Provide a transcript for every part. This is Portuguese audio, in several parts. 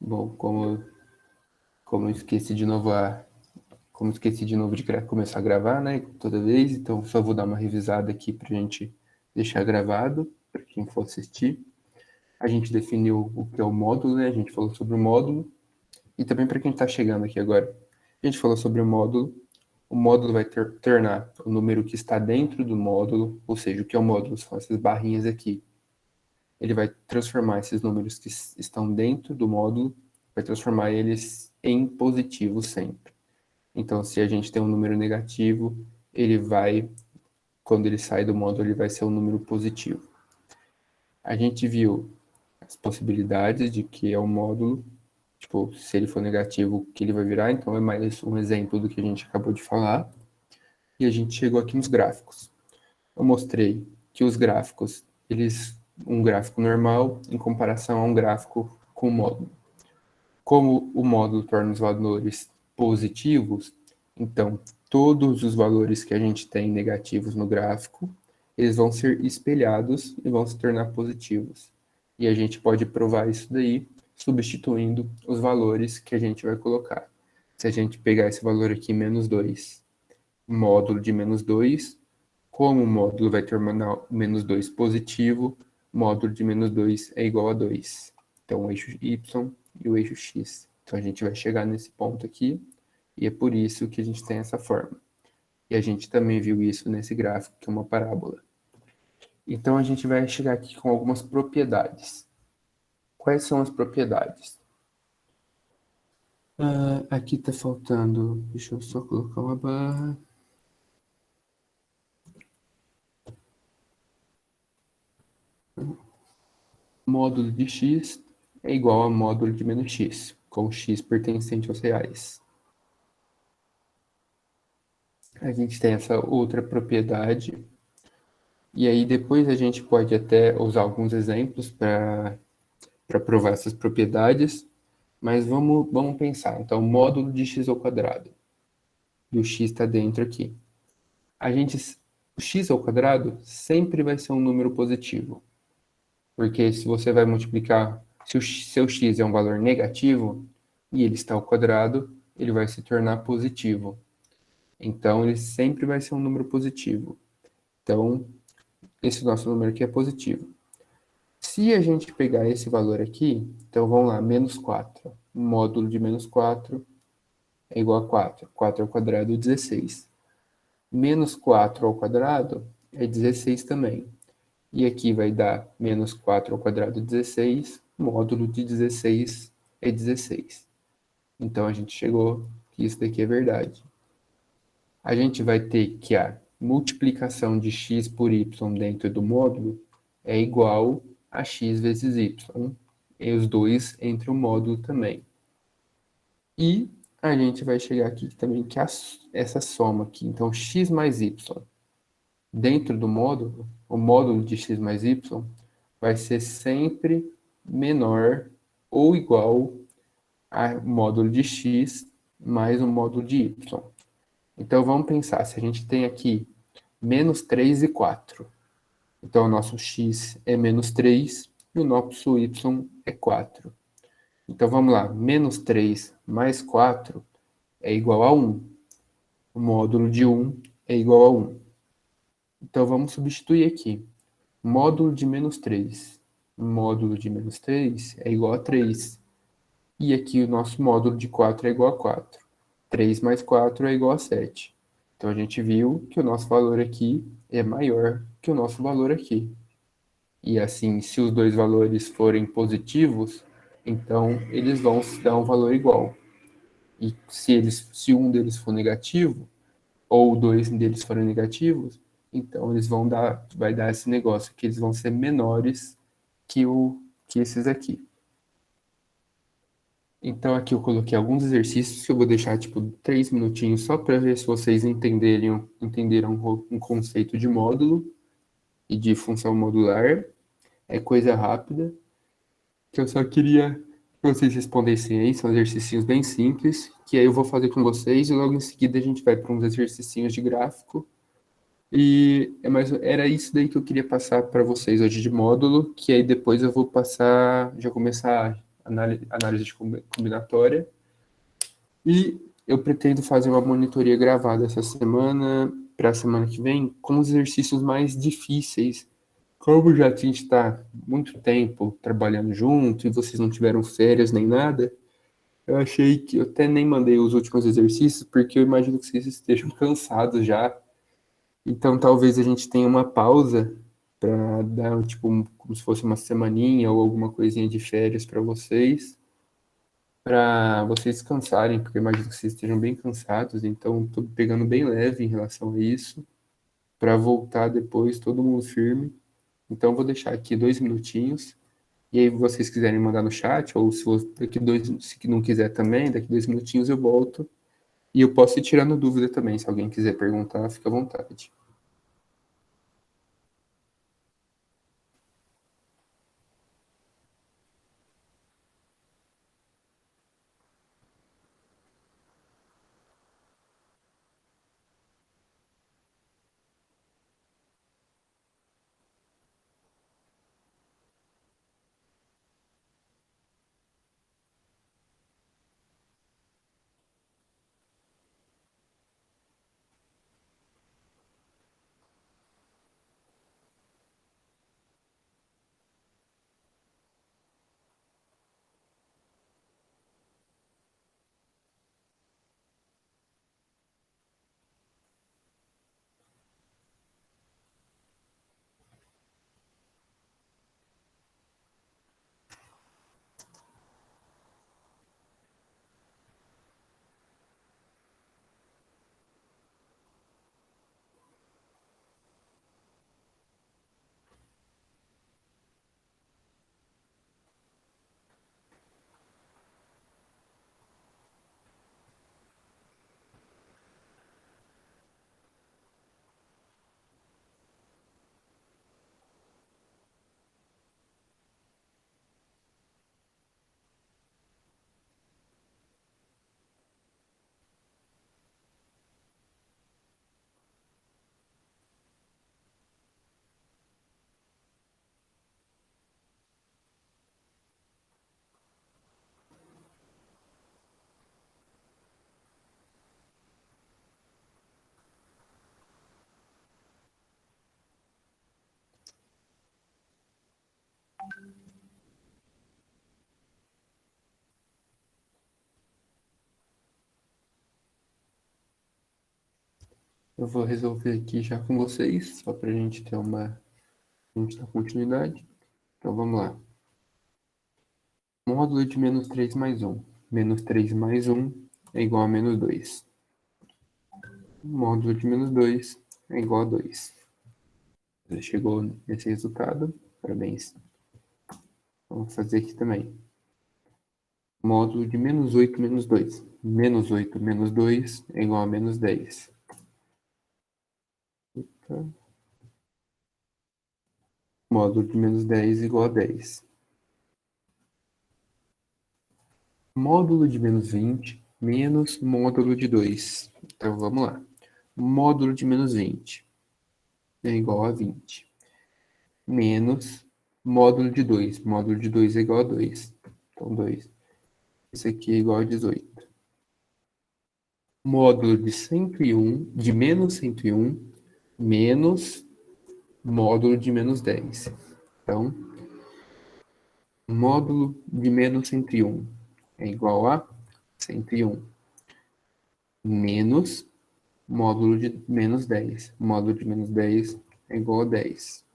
Bom, como eu esqueci de novo de começar a gravar, né, toda vez, então só vou dar uma revisada aqui para a gente deixar gravado, para quem for assistir. A gente definiu o que é o módulo, né, a gente falou sobre o módulo, e também para quem está chegando aqui agora, a gente falou sobre o módulo vai tornar o número que está dentro do módulo, ou seja, o que é o módulo são essas barrinhas aqui. Ele vai transformar esses números que estão dentro do módulo, vai transformar eles em positivos sempre. Então, se a gente tem um número negativo, quando ele sai do módulo, ele vai ser um número positivo. A gente viu as possibilidades de que é um módulo, tipo, se ele for negativo, o que ele vai virar, então é mais um exemplo do que a gente acabou de falar. E a gente chegou aqui nos gráficos. Eu mostrei que os gráficos, um gráfico normal em comparação a um gráfico com módulo. Como o módulo torna os valores positivos, então todos os valores que a gente tem negativos no gráfico, eles vão ser espelhados e vão se tornar positivos. E a gente pode provar isso daí substituindo os valores que a gente vai colocar. Se a gente pegar esse valor aqui, menos 2, módulo de menos 2, como o módulo vai terminar menos 2 positivo, módulo de menos 2 é igual a 2. Então, o eixo y e o eixo x. Então, a gente vai chegar nesse ponto aqui, e é por isso que a gente tem essa forma. E a gente também viu isso nesse gráfico, que é uma parábola. Então, a gente vai chegar aqui com algumas propriedades. Quais são as propriedades? Aqui está faltando, deixa eu só colocar uma barra. Módulo de x é igual a módulo de menos x, com x pertencente aos reais. A gente tem essa outra propriedade, e aí depois a gente pode até usar alguns exemplos para provar essas propriedades, mas vamos pensar. Então, módulo de x ao quadrado, e o x está dentro aqui. O x ao quadrado sempre vai ser um número positivo, porque se você vai multiplicar, se o seu x é um valor negativo, e ele está ao quadrado, ele vai se tornar positivo. Então, ele sempre vai ser um número positivo. Então, esse nosso número aqui é positivo. Se a gente pegar esse valor aqui, então vamos lá, menos 4. O módulo de menos 4 é igual a 4. 4 ao quadrado é 16. Menos 4 ao quadrado é 16 também. E aqui vai dar menos 4 ao quadrado é 16. Módulo de 16 é 16. Então, a gente chegou que isso daqui é verdade. A gente vai ter que a multiplicação de x por y dentro do módulo é igual a x vezes y, e os dois entre o módulo também. E a gente vai chegar aqui também que essa soma aqui, então x mais y, dentro do módulo, o módulo de x mais y vai ser sempre menor ou igual ao módulo de x mais o módulo de y. Então, vamos pensar, se a gente tem aqui menos 3 e 4. Então, o nosso x é menos 3 e o nosso y é 4. Então, vamos lá, menos 3 mais 4 é igual a 1. O módulo de 1 é igual a 1. Então, vamos substituir aqui. Módulo de menos 3. Módulo de menos 3 é igual a 3. E aqui o nosso módulo de 4 é igual a 4. 3 mais 4 é igual a 7. Então, a gente viu que o nosso valor aqui é maior que o nosso valor aqui. E assim, se os dois valores forem positivos, então eles vão se dar um valor igual. E se um deles for negativo, ou dois deles forem negativos, então vai dar esse negócio, que eles vão ser menores que esses aqui. Então aqui eu coloquei alguns exercícios que eu vou deixar tipo 3 minutinhos só para ver se vocês entenderam um conceito de módulo e de função modular. É coisa rápida, que eu só queria que vocês respondessem aí, são exercícios bem simples, que aí eu vou fazer com vocês e logo em seguida a gente vai para uns exercícios de gráfico. E era isso daí que eu queria passar para vocês hoje de módulo, que aí depois eu vou passar, já começar análise de combinatória. E eu pretendo fazer uma monitoria gravada essa semana, para a semana que vem, com os exercícios mais difíceis. Como já a gente está muito tempo trabalhando junto e vocês não tiveram férias nem nada, eu achei que eu até nem mandei os últimos exercícios, porque eu imagino que vocês estejam cansados já. Então talvez a gente tenha uma pausa para dar, tipo, como se fosse uma semaninha ou alguma coisinha de férias para vocês descansarem, porque eu imagino que vocês estejam bem cansados, então estou pegando bem leve em relação a isso, para voltar depois todo mundo firme. Então vou deixar aqui 2 minutinhos, e aí vocês quiserem mandar no chat, ou se daqui se não quiser também, daqui 2 minutinhos eu volto, e eu posso ir tirando dúvida também, se alguém quiser perguntar, fica à vontade. Eu vou resolver aqui já com vocês, só para a gente ter a gente dar continuidade. Então vamos lá. Módulo de menos 3 mais 1. Menos 3 mais 1 é igual a menos 2. Módulo de menos 2 é igual a 2. Você chegou nesse resultado, parabéns. Vamos fazer aqui também. Módulo de menos 8 menos 2. Menos 8 menos 2 é igual a menos 10. Tá? Módulo de menos 10 igual a 10. Módulo de menos 20 menos módulo de 2. Então vamos lá. Módulo de menos 20 é igual a 20. Menos módulo de 2. Módulo de 2 é igual a 2. Então 2. Isso aqui é igual a 18. Módulo de 101, de menos 101, menos módulo de menos 10. Então, módulo de menos 101 é igual a 101 menos módulo de menos 10. Módulo de menos 10 é igual a 10.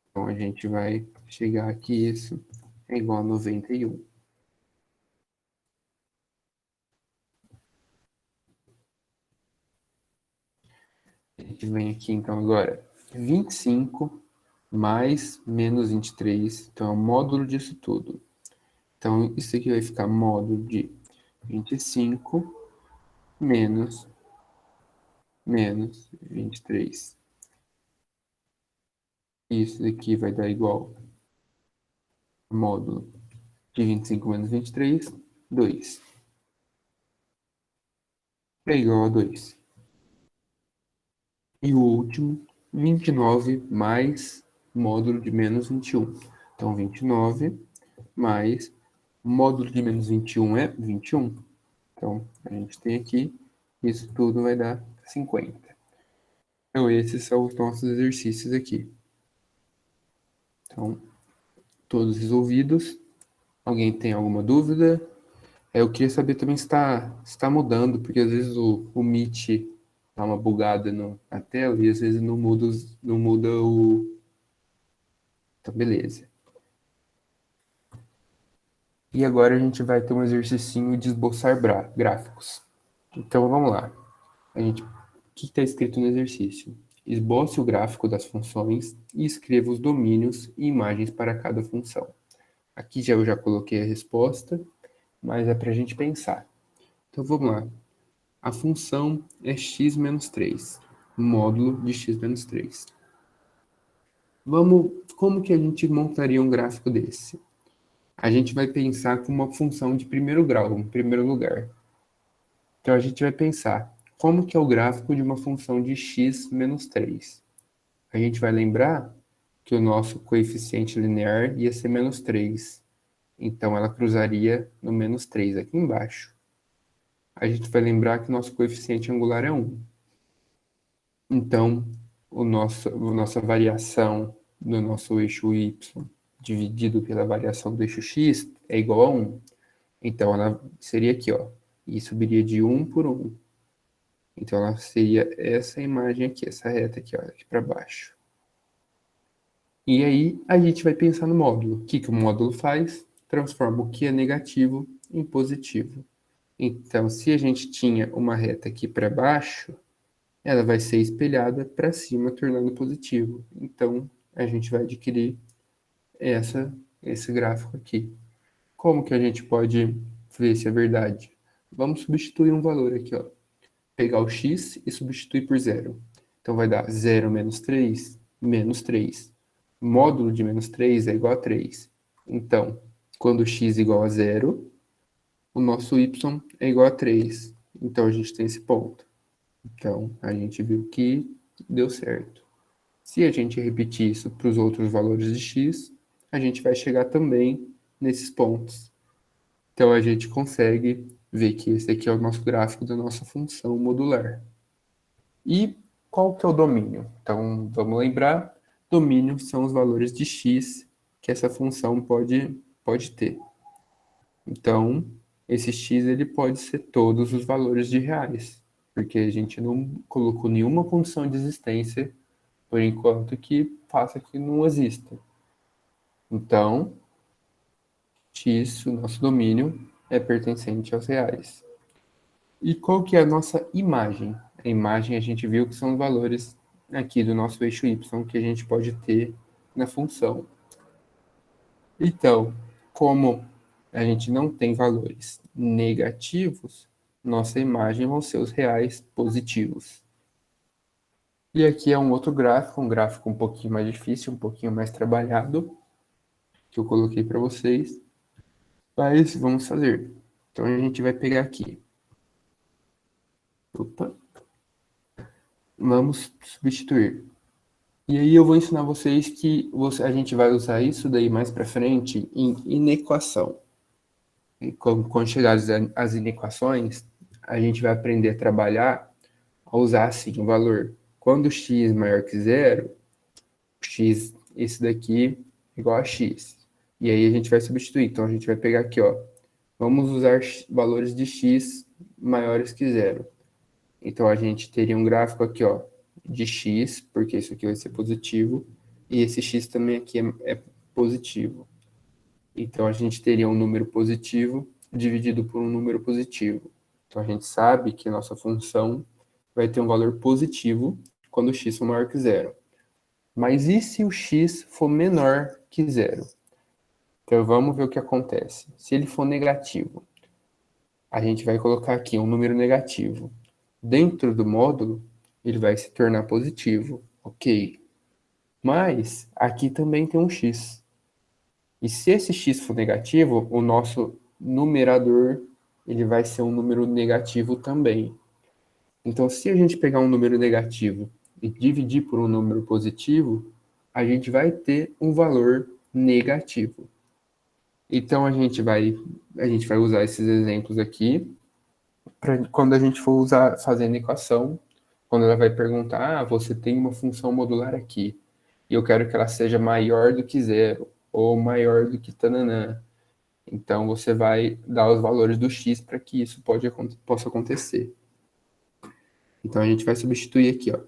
Então, a gente vai chegar aqui, isso é igual a 91. A gente vem aqui, então, agora. 25 mais menos 23. Então, é o módulo disso tudo. Então, isso aqui vai ficar módulo de 25 menos 23. Isso aqui vai dar igual a módulo de 25 menos 23, 2. É igual a 2. E o último, 29 mais módulo de menos 21. Então, 29 mais Módulo de menos 21 é 21. Então, a gente tem aqui, isso tudo vai dar 50. Então, esses são os nossos exercícios aqui. Então, todos resolvidos. Alguém tem alguma dúvida? Eu queria saber também se está mudando, porque às vezes o Meet dá uma bugada na tela e às vezes não muda o... Então, beleza. E agora a gente vai ter um exercício de esboçar gráficos. Então, vamos lá. O que está escrito no exercício? Esboce o gráfico das funções e escreva os domínios e imagens para cada função. Aqui eu já coloquei a resposta, mas é para a gente pensar. Então, vamos lá. A função é x menos 3, módulo de x menos 3. Como que a gente montaria um gráfico desse? A gente vai pensar com uma função de primeiro grau, em primeiro lugar. Então, a gente vai pensar, como que é o gráfico de uma função de x menos 3? A gente vai lembrar que o nosso coeficiente linear ia ser menos 3. Então, ela cruzaria no menos 3 aqui embaixo. A gente vai lembrar que o nosso coeficiente angular é 1. Então, a nossa variação do nosso eixo y dividido pela variação do eixo x é igual a 1. Então, ela seria aqui, ó, e subiria de 1 por 1. Então, ela seria essa imagem aqui, essa reta aqui, ó, aqui para baixo. E aí, a gente vai pensar no módulo. O que o módulo faz? Transforma o que é negativo em positivo. Então, se a gente tinha uma reta aqui para baixo, ela vai ser espelhada para cima, tornando positivo. Então, a gente vai adquirir esse gráfico aqui. Como que a gente pode ver se é verdade? Vamos substituir um valor aqui, ó. Pegar o x e substituir por zero. Então, vai dar 0 menos 3, menos 3. Módulo de menos 3 é igual a 3. Então, quando x é igual a zero, o nosso y é igual a 3. Então, a gente tem esse ponto. Então, a gente viu que deu certo. Se a gente repetir isso para os outros valores de x, a gente vai chegar também nesses pontos. Então, a gente consegue ver que esse aqui é o nosso gráfico da nossa função modular. E qual que é o domínio? Então, vamos lembrar, domínio são os valores de x que essa função pode ter. Então, esse x ele pode ser todos os valores de reais, porque a gente não colocou nenhuma condição de existência, por enquanto, que faça que não exista. Então, x, o nosso domínio, é pertencente aos reais. E qual que é a nossa imagem? A imagem a gente viu que são os valores aqui do nosso eixo y que a gente pode ter na função. Então, como a gente não tem valores negativos, nossa imagem vão ser os reais positivos. E aqui é um outro gráfico, um gráfico um pouquinho mais difícil, um pouquinho mais trabalhado, que eu coloquei para vocês. Mas vamos fazer. Então a gente vai pegar aqui. Opa. Vamos substituir. E aí eu vou ensinar vocês que a gente vai usar isso daí mais para frente em inequação. E quando chegar as inequações, a gente vai aprender a trabalhar a usar assim o valor. Quando x é maior que zero, x, esse daqui é igual a x. E aí a gente vai substituir. Então a gente vai pegar aqui, ó. Vamos usar valores de x maiores que zero. Então a gente teria um gráfico aqui, ó, de x, porque isso aqui vai ser positivo, e esse x também aqui é positivo. Então a gente teria um número positivo dividido por um número positivo. Então a gente sabe que a nossa função vai ter um valor positivo quando o x for maior que zero. Mas e se o x for menor que zero? Então vamos ver o que acontece. Se ele for negativo, a gente vai colocar aqui um número negativo. Dentro do módulo, ele vai se tornar positivo, ok. Mas aqui também tem um x. E se esse x for negativo, o nosso numerador ele vai ser um número negativo também. Então, se a gente pegar um número negativo e dividir por um número positivo, a gente vai ter um valor negativo. Então, a gente vai a gente vai usar esses exemplos aqui para quando a gente for usar fazendo equação, quando ela vai perguntar, você tem uma função modular aqui, e eu quero que ela seja maior do que zero, ou maior do que tananã. Então, você vai dar os valores do x para que isso possa acontecer. Então, a gente vai substituir aqui, ó.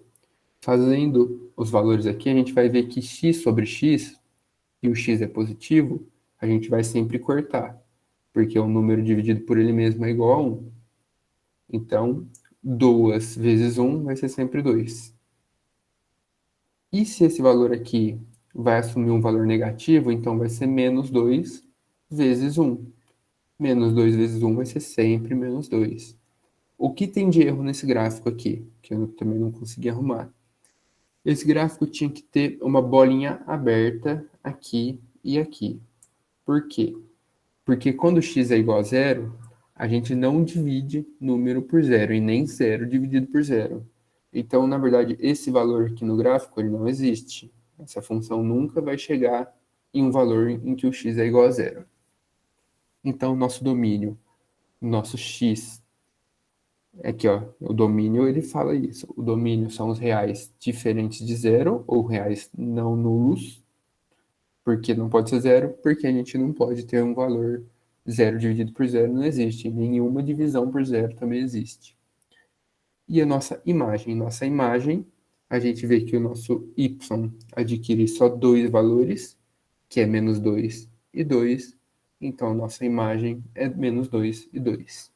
Fazendo os valores aqui, a gente vai ver que x sobre x, e o x é positivo, a gente vai sempre cortar, porque o número dividido por ele mesmo é igual a 1. Então, 2 vezes 1 vai ser sempre 2. E se esse valor aqui vai assumir um valor negativo, então vai ser menos 2 vezes 1. Menos 2 vezes 1 vai ser sempre menos 2. O que tem de erro nesse gráfico aqui? Que eu também não consegui arrumar. Esse gráfico tinha que ter uma bolinha aberta aqui e aqui. Por quê? Porque quando x é igual a zero, a gente não divide número por zero, e nem zero dividido por zero. Então, na verdade, esse valor aqui no gráfico ele não existe. Essa função nunca vai chegar em um valor em que o x é igual a zero. Então, nosso domínio, nosso x, aqui ó, o domínio ele fala isso. O domínio são os reais diferentes de zero, ou reais não nulos. Por que não pode ser zero? Porque a gente não pode ter um valor zero dividido por zero, não existe. Nenhuma divisão por zero também existe. E a nossa imagem? Nossa imagem, a gente vê que o nosso y adquire só dois valores, que é menos 2 e 2. Então, nossa imagem é menos 2 e 2.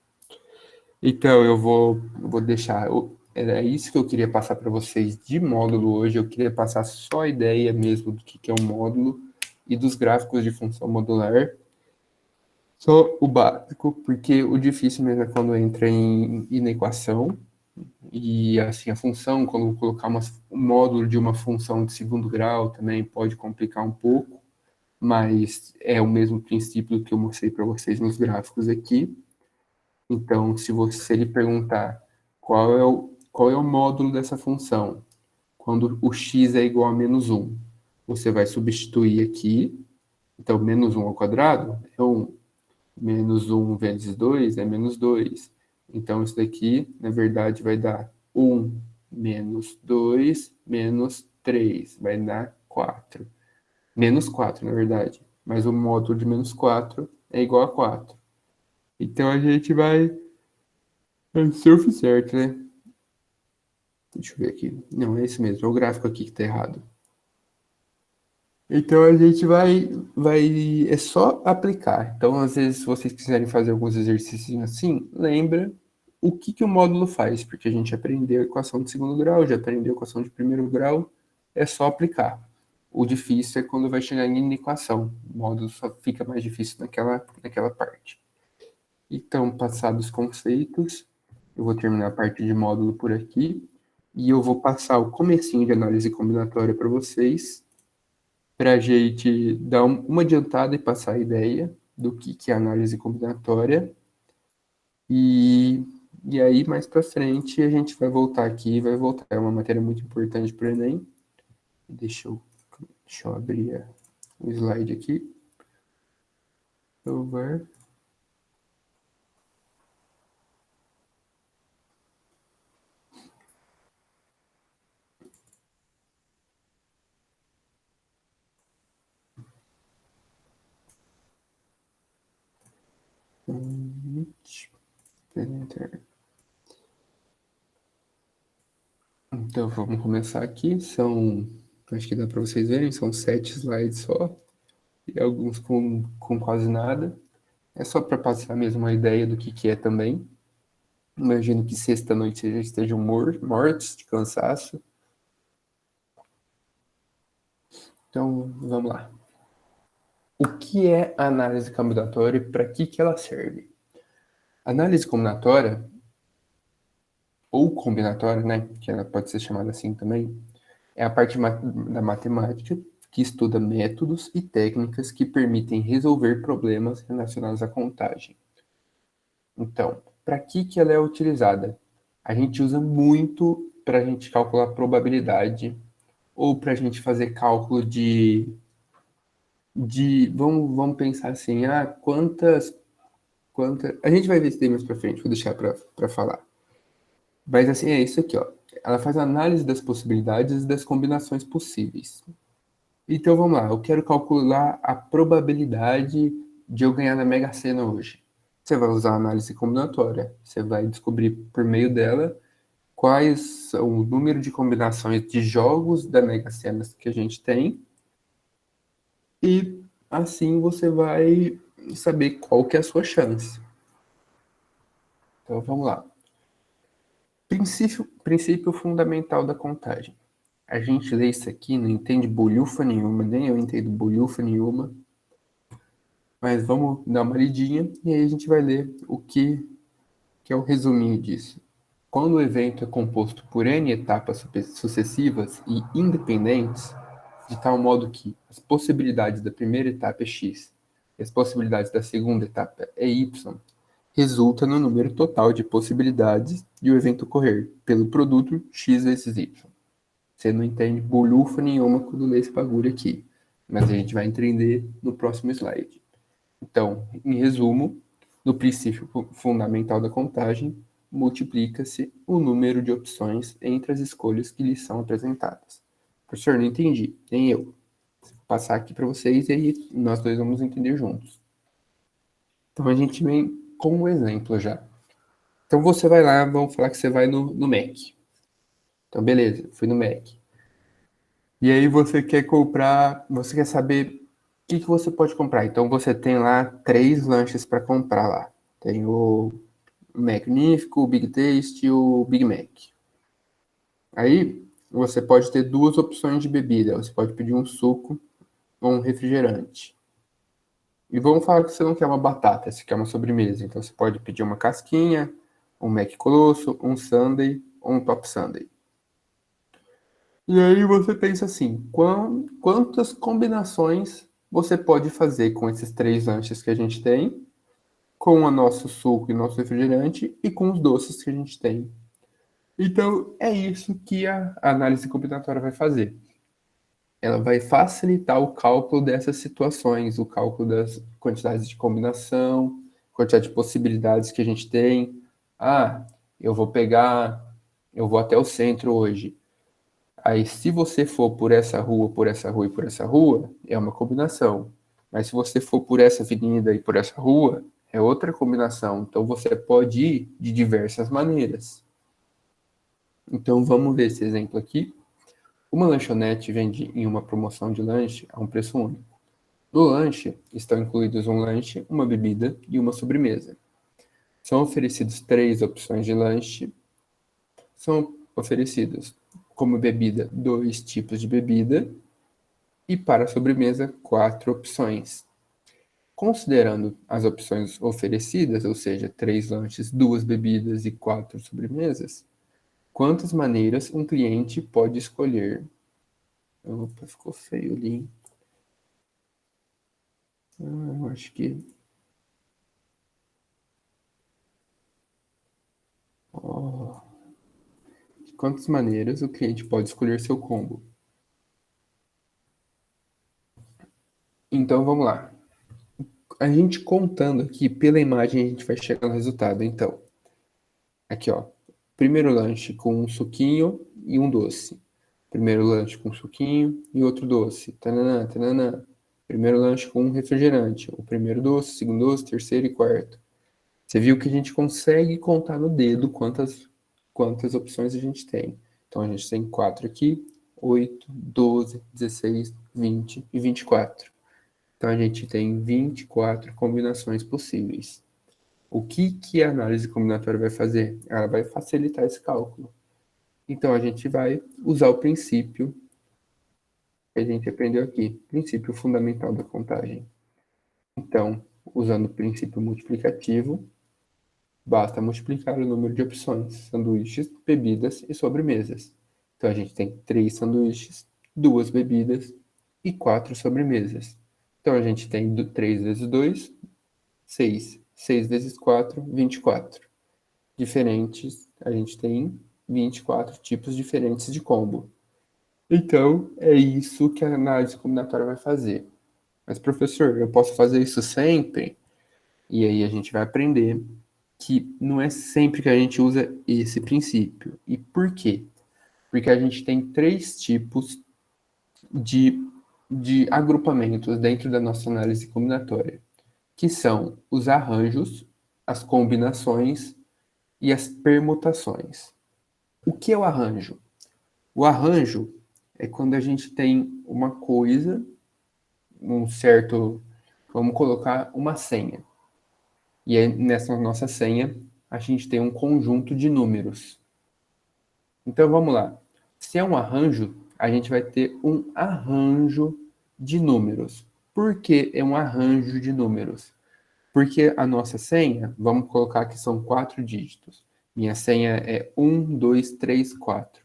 Então, eu vou deixar. Era isso que eu queria passar para vocês de módulo hoje. Eu queria passar só a ideia mesmo do que é um módulo e dos gráficos de função modular. Só o básico, porque o difícil mesmo é quando entra em equação. E assim, a função, quando eu colocar um módulo de uma função de segundo grau também pode complicar um pouco, mas é o mesmo princípio que eu mostrei para vocês nos gráficos aqui. Então, se ele perguntar qual é o módulo dessa função, quando o x é igual a menos 1, você vai substituir aqui. Então, menos 1 ao quadrado é 1. Menos 1 vezes 2 é menos 2. Então, isso daqui, na verdade, vai dar 1 menos 2 menos 3. Vai dar 4. Menos 4, na verdade. Mas o módulo de menos 4 é igual a 4. Então, a gente vai... Se eu fizer certo, né? Deixa eu ver aqui. Não, é isso mesmo. É o gráfico aqui que tá errado. Então a gente é só aplicar. Então, às vezes, se vocês quiserem fazer alguns exercícios assim, lembra o que o módulo faz, porque a gente aprendeu a equação de segundo grau, já aprendeu a equação de primeiro grau, é só aplicar. O difícil é quando vai chegar em equação. O módulo só fica mais difícil naquela parte. Então, passados os conceitos, eu vou terminar a parte de módulo por aqui, e eu vou passar o comecinho de análise combinatória para vocês, para a gente dar uma adiantada e passar a ideia do que é análise combinatória. E, e aí, mais para frente, a gente vai voltar aqui, vai voltar. É uma matéria muito importante para o Enem. Deixa eu abrir o slide aqui. Over. Então, vamos começar aqui. Acho que dá para vocês verem, são 7 slides só, e alguns com quase nada. É só para passar mesmo uma ideia do que é também. Imagino que sexta-noite vocês já estejam mortos de cansaço. Então, vamos lá. O que é a análise combinatória e para que ela serve? A análise combinatória, ou combinatória, né, que ela pode ser chamada assim também, é a parte da matemática que estuda métodos e técnicas que permitem resolver problemas relacionados à contagem. Então, para que ela é utilizada? A gente usa muito para a gente calcular probabilidade ou para a gente fazer cálculo vamos pensar assim, quantas A gente vai ver isso daí mais pra frente, vou deixar pra falar. Mas assim, é isso aqui, ó. Ela faz análise das possibilidades e das combinações possíveis. Então vamos lá, eu quero calcular a probabilidade de eu ganhar na Mega Sena hoje. Você vai usar a análise combinatória. Você vai descobrir por meio dela quais são o número de combinações de jogos da Mega Sena que a gente tem. E assim você vai saber qual que é a sua chance. Então vamos lá. Princípio fundamental da contagem. A gente lê isso aqui, não entende bolhufa nenhuma, nem eu entendo bolhufa nenhuma, mas vamos dar uma lidinha e aí a gente vai ler o que é o resuminho disso. Quando o evento é composto por N etapas sucessivas e independentes, de tal modo que as possibilidades da primeira etapa é x e as possibilidades da segunda etapa é y, resulta no número total de possibilidades de o evento ocorrer pelo produto x vezes y. Você não entende bolhufa nenhuma quando lê esse bagulho aqui, mas a gente vai entender no próximo slide. Então, em resumo, no princípio fundamental da contagem, multiplica-se o número de opções entre as escolhas que lhes são apresentadas. Professor, não entendi, nem eu. Vou passar aqui para vocês e aí nós dois vamos entender juntos. Então, a gente vem com um exemplo já. Então, você vai lá, vamos falar que você vai no Mac. Então, beleza, fui no Mac. E aí você quer comprar, você quer saber o que você pode comprar. Então você tem lá 3 lanches para comprar lá. Tem o Magnífico, o Big Taste e o Big Mac. Aí você pode ter 2 opções de bebida. Você pode pedir um suco ou um refrigerante. E vamos falar que você não quer uma batata, você quer uma sobremesa. Então você pode pedir uma casquinha, um Mac Colosso, um Sundae ou um Top Sundae. E aí você pensa assim, quantas combinações você pode fazer com esses 3 lanches que a gente tem, com o nosso suco e nosso refrigerante e com os doces que a gente tem. Então, é isso que a análise combinatória vai fazer. Ela vai facilitar o cálculo dessas situações, o cálculo das quantidades de combinação, quantidade de possibilidades que a gente tem. Ah, eu vou até o centro hoje. Aí, se você for por essa rua, por essa rua e por essa rua, é uma combinação. Mas se você for por essa avenida e por essa rua, é outra combinação. Então, você pode ir de diversas maneiras. Então, vamos ver esse exemplo aqui. Uma lanchonete vende em uma promoção de lanche a um preço único. No lanche estão incluídos um lanche, uma bebida e uma sobremesa. São oferecidos 3 opções de lanche. São oferecidos como bebida 2 tipos de bebida e para a sobremesa 4 opções. Considerando as opções oferecidas, ou seja, 3 lanches, 2 bebidas e 4 sobremesas, quantas maneiras um cliente pode escolher? Opa, ficou feio ali. Eu acho que. Oh. Quantas maneiras o cliente pode escolher seu combo? Então vamos lá. A gente contando aqui pela imagem, a gente vai chegar no resultado. Então, aqui ó, primeiro lanche com um suquinho e um doce. Primeiro lanche com suquinho e outro doce. Tananã, tananã. Primeiro lanche com um refrigerante. O primeiro doce, segundo doce, terceiro e quarto. Você viu que a gente consegue contar no dedo quantas opções a gente tem. Então a gente tem 4 aqui, 8, 12, 16, 20 e 24. Então a gente tem 24 combinações possíveis. O que a análise combinatória vai fazer? Ela vai facilitar esse cálculo. Então a gente vai usar o princípio que a gente aprendeu aqui, princípio fundamental da contagem. Então, usando o princípio multiplicativo, basta multiplicar o número de opções, sanduíches, bebidas e sobremesas. Então a gente tem 3 sanduíches, 2 bebidas e 4 sobremesas. Então a gente tem 3 vezes 2, 6. 6 vezes 4, 24. Diferentes, a gente tem 24 tipos diferentes de combo. Então, é isso que a análise combinatória vai fazer. Mas, professor, eu posso fazer isso sempre? E aí a gente vai aprender que não é sempre que a gente usa esse princípio. E por quê? Porque a gente tem três tipos de, de agrupamentos dentro da nossa análise combinatória, que são os arranjos, as combinações e as permutações. O que é o arranjo? O arranjo é quando a gente tem uma coisa, um certo, vamos colocar uma senha. E aí, nessa nossa senha, a gente tem um conjunto de números. Então vamos lá. Se é um arranjo, a gente vai ter um arranjo de números. Por que é um arranjo de números? Porque a nossa senha, vamos colocar que são 4 dígitos. Minha senha é 1, 2, 3, 4.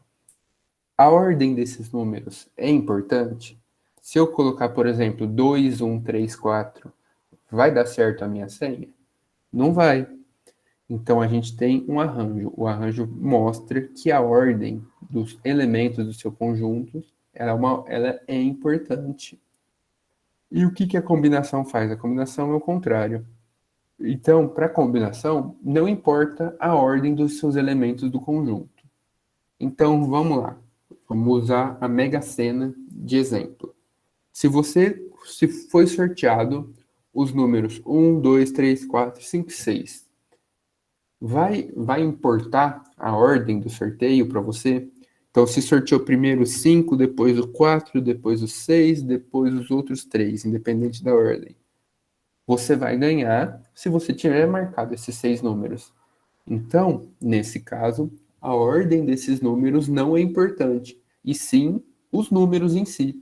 A ordem desses números é importante? Se eu colocar, por exemplo, 2, 1, 3, 4, vai dar certo a minha senha? Não vai. Então a gente tem um arranjo. O arranjo mostra que a ordem dos elementos do seu conjunto ela é importante. E o que a combinação faz? A combinação é o contrário. Então, para a combinação, não importa a ordem dos seus elementos do conjunto. Então, vamos lá. Vamos usar a Mega Sena de exemplo. Se foi sorteado os números 1, 2, 3, 4, 5, 6, vai importar a ordem do sorteio para você? Então, se sorteou primeiro o 5, depois o 4, depois o 6, depois os outros 3, independente da ordem. Você vai ganhar se você tiver marcado esses 6 números. Então, nesse caso, a ordem desses números não é importante, e sim os números em si,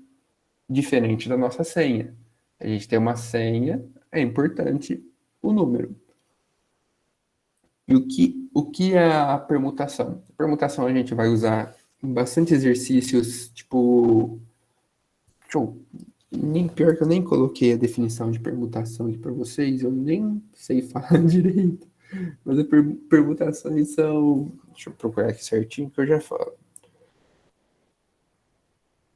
diferente da nossa senha. A gente tem uma senha, é importante o número. E o que é a permutação? A permutação a gente vai usar em bastante exercícios, tipo. Nem, pior que eu nem coloquei a definição de permutação aqui para vocês, eu nem sei falar direito. Mas as permutações são. Deixa eu procurar aqui certinho que eu já falo.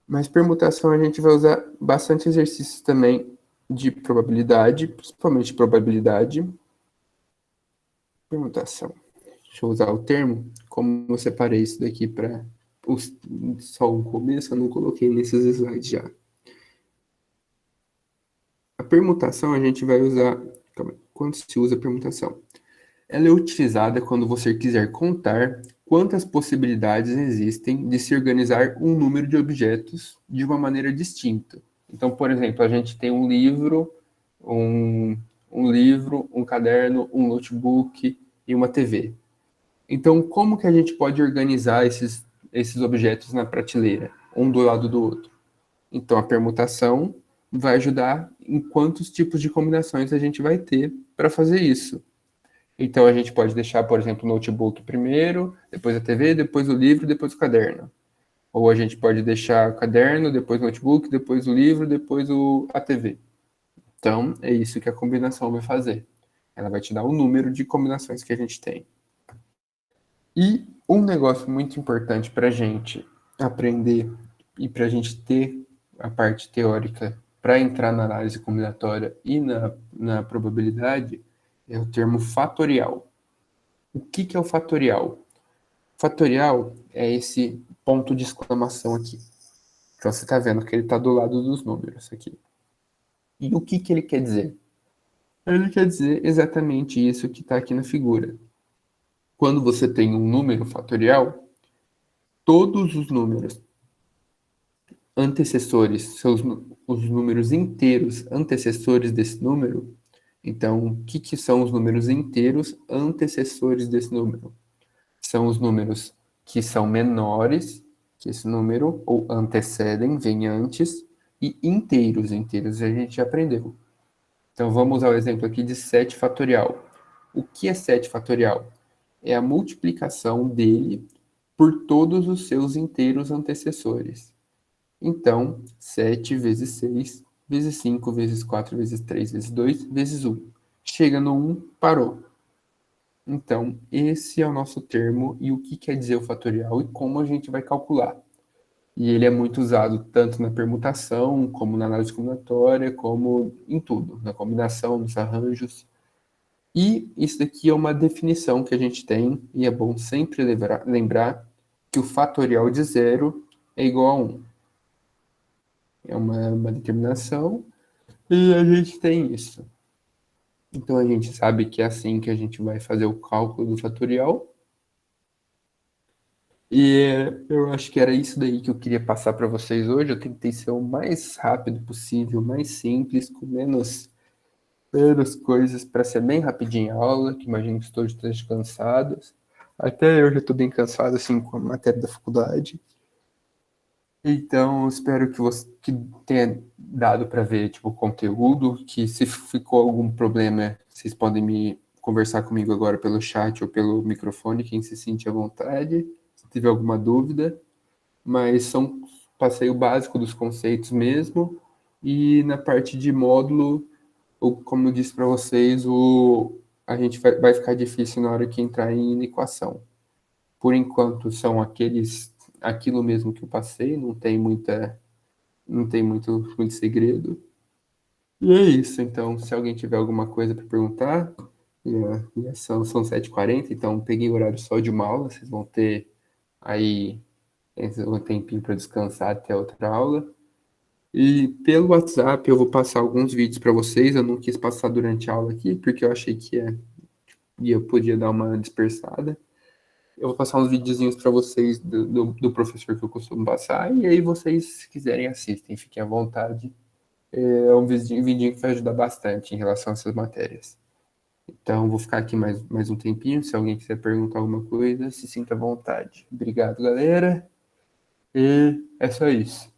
Mas permutação a gente vai usar bastante exercícios também de probabilidade, principalmente probabilidade. Permutação. Deixa eu usar o termo. Como eu separei isso daqui para só o começo, eu não coloquei nesses slides já. A permutação a gente vai usar. Quando se usa a permutação? Ela é utilizada quando você quiser contar quantas possibilidades existem de se organizar um número de objetos de uma maneira distinta. Então, por exemplo, a gente tem um livro, um caderno, um notebook e uma TV. Então, como que a gente pode organizar esses objetos na prateleira, um do lado do outro? Então, a permutação vai ajudar em quantos tipos de combinações a gente vai ter para fazer isso. Então, a gente pode deixar, por exemplo, o notebook primeiro, depois a TV, depois o livro, depois o caderno. Ou a gente pode deixar o caderno, depois o notebook, depois o livro, depois a TV. Então, é isso que a combinação vai fazer. Ela vai te dar o número de combinações que a gente tem. E um negócio muito importante para a gente aprender e para a gente ter a parte teórica para entrar na análise combinatória e na probabilidade é o termo fatorial. O que é o fatorial? Fatorial é esse ponto de exclamação aqui. Então você está vendo que ele está do lado dos números aqui. E o que ele quer dizer? Ele quer dizer exatamente isso que está aqui na figura. Quando você tem um número fatorial, todos os números antecessores, os números inteiros antecessores desse número. Então, o que são os números inteiros antecessores desse número? São os números que são menores que esse número, ou antecedem, vêm antes, e inteiros. Inteiros a gente já aprendeu. Então, vamos usar o exemplo aqui de 7 fatorial. O que é 7 fatorial? É a multiplicação dele por todos os seus inteiros antecessores. Então, 7 vezes 6, vezes 5, vezes 4, vezes 3, vezes 2, vezes 1. Chega no 1, parou. Então, esse é o nosso termo e o que quer dizer o fatorial e como a gente vai calcular. E ele é muito usado tanto na permutação, como na análise combinatória, como em tudo, na combinação, nos arranjos. E isso daqui é uma definição que a gente tem, e é bom sempre lembrar que o fatorial de zero é igual a 1. É uma determinação, e a gente tem isso. Então a gente sabe que é assim que a gente vai fazer o cálculo do fatorial. E eu acho que era isso daí que eu queria passar para vocês hoje. Eu tentei ser o mais rápido possível, mais simples, com menos coisas, para ser bem rapidinho a aula, que imagino que todos estejam cansados. Até eu já estou bem cansado assim com a matéria da faculdade. Então, espero que você que tenha dado para ver tipo o conteúdo, que se ficou algum problema, vocês podem me conversar comigo agora pelo chat ou pelo microfone, quem se sente à vontade, se tiver alguma dúvida, mas passei o básico dos conceitos mesmo, e na parte de módulo, como eu disse para vocês, a gente vai ficar difícil na hora que entrar em equação. Por enquanto são aquilo mesmo que eu passei, não tem muito segredo. E é isso, então, se alguém tiver alguma coisa para perguntar, são 7h40, então peguei o horário só de uma aula, vocês vão ter aí um tempinho para descansar até outra aula. E pelo WhatsApp eu vou passar alguns vídeos para vocês, eu não quis passar durante a aula aqui, porque eu achei que eu podia dar uma dispersada. Eu vou passar uns videozinhos para vocês do professor que eu costumo passar, e aí vocês, se quiserem, assistem, fiquem à vontade. É um vidinho que vai ajudar bastante em relação a essas matérias. Então, vou ficar aqui mais um tempinho. Se alguém quiser perguntar alguma coisa, se sinta à vontade. Obrigado, galera. E é só isso.